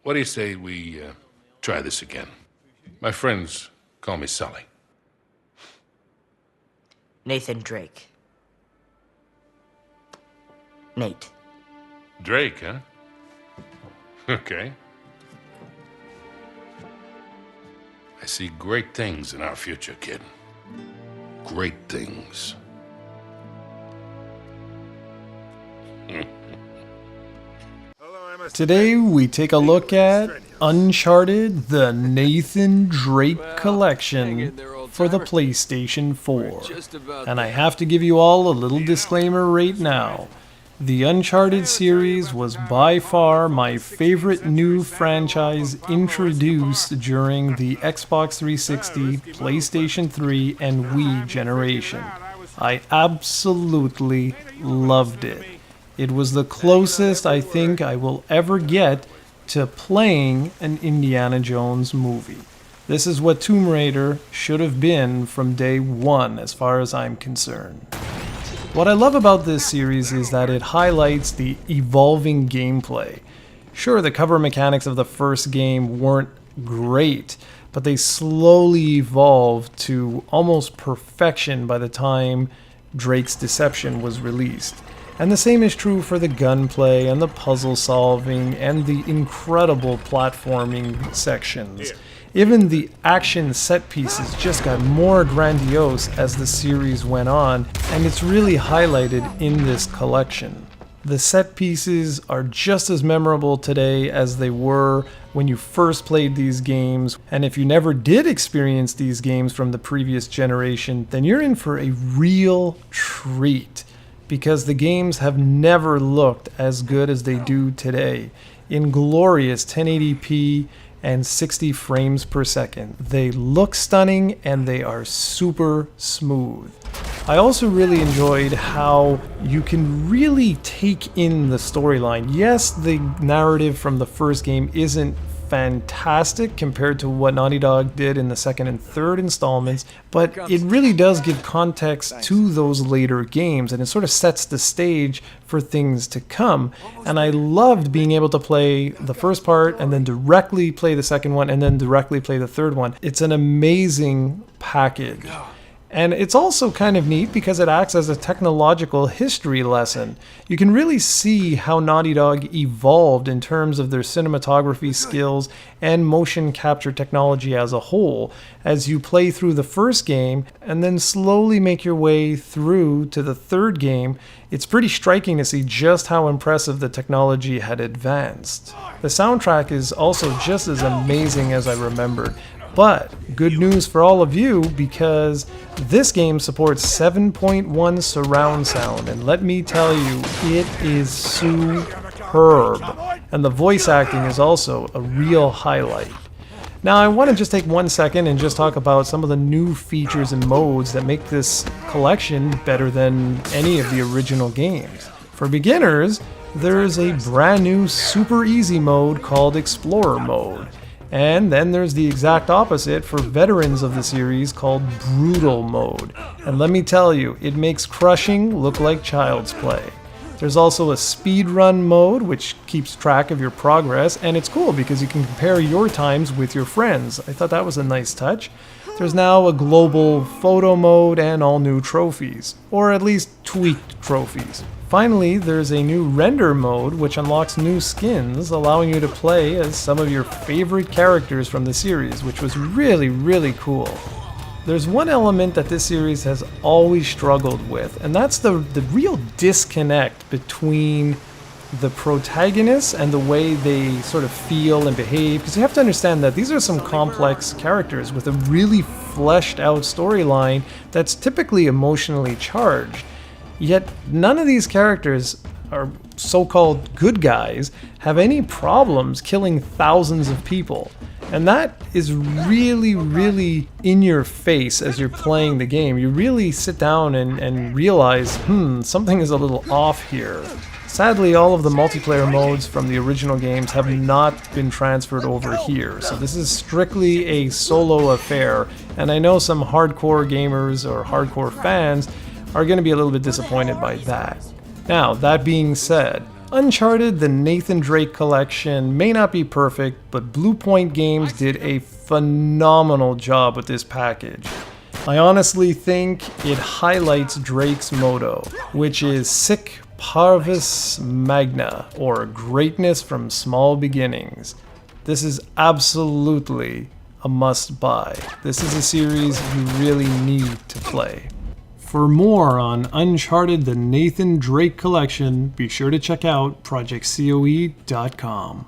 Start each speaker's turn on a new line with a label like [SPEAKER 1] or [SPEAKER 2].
[SPEAKER 1] What do you say we try this again? My friends call me Sully.
[SPEAKER 2] Nathan Drake. Nate.
[SPEAKER 1] Drake, huh? Okay. I see great things in our future, kid. Great things.
[SPEAKER 3] Today we take a look at Uncharted, the Nathan Drake Collection for the PlayStation 4. And I have to give you all a little disclaimer right now. The Uncharted series was by far my favorite new franchise introduced during the Xbox 360, PlayStation 3, and Wii generation. I absolutely loved it. It was the closest I think I will ever get to playing an Indiana Jones movie. This is what Tomb Raider should have been from day one as far as I'm concerned. What I love about this series is that it highlights the evolving gameplay. Sure, the cover mechanics of the first game weren't great, but they slowly evolved to almost perfection by the time Drake's Deception was released. And the same is true for the gunplay and the puzzle solving and the incredible platforming sections. Even the action set pieces just got more grandiose as the series went on, and it's really highlighted in this collection. The set pieces are just as memorable today as they were when you first played these games, and if you never did experience these games from the previous generation, then you're in for a real treat, because the games have never looked as good as they do today, in glorious 1080p and 60 frames per second. They look stunning and they are super smooth. I also really enjoyed how you can really take in the storyline. Yes, the narrative from the first game isn't fantastic compared to what Naughty Dog did in the second and third installments, but it really does give context to those later games, and it sort of sets the stage for things to come. And I loved being able to play the first part and then directly play the second one and then directly play the third one. It's an amazing package. And it's also kind of neat because it acts as a technological history lesson. You can really see how Naughty Dog evolved in terms of their cinematography skills and motion capture technology as a whole as you play through the first game and then slowly make your way through to the third game. It's pretty striking to see just how impressive the technology had advanced. The soundtrack is also just as amazing as I remembered. But good news for all of you, because this game supports 7.1 surround sound, and let me tell you, it is superb. And the voice acting is also a real highlight. Now I want to just take 1 second and just talk about some of the new features and modes that make this collection better than any of the original games. For beginners, there's a brand new super easy mode called Explorer Mode. And then there's the exact opposite for veterans of the series called Brutal Mode. And let me tell you, it makes crushing look like child's play. There's also a speedrun mode, which keeps track of your progress, and it's cool because you can compare your times with your friends. I thought that was a nice touch. There's now a global photo mode and all new trophies, or at least tweaked trophies. Finally, there's a new render mode which unlocks new skins, allowing you to play as some of your favorite characters from the series, which was really cool. There's one element that this series has always struggled with, and that's the real disconnect between the protagonists and the way they sort of feel and behave, because you have to understand that these are some complex characters with a really fleshed out storyline that's typically emotionally charged. Yet none of these characters, are so-called good guys, have any problems killing thousands of people. And that is really in your face as you're playing the game. You really sit down and realize, something is a little off here. Sadly, all of the multiplayer modes from the original games have not been transferred over here, so this is strictly a solo affair, and I know some hardcore gamers or hardcore fans are going to be a little bit disappointed by that. Now, that being said, Uncharted, the Nathan Drake Collection may not be perfect, but Blue Point Games did a phenomenal job with this package. I honestly think it highlights Drake's motto, which is Sic Parvis Magna, or greatness from small beginnings. This is absolutely a must-buy. This is a series you really need to play. For more on Uncharted, the Nathan Drake Collection, be sure to check out ProjectCoE.com.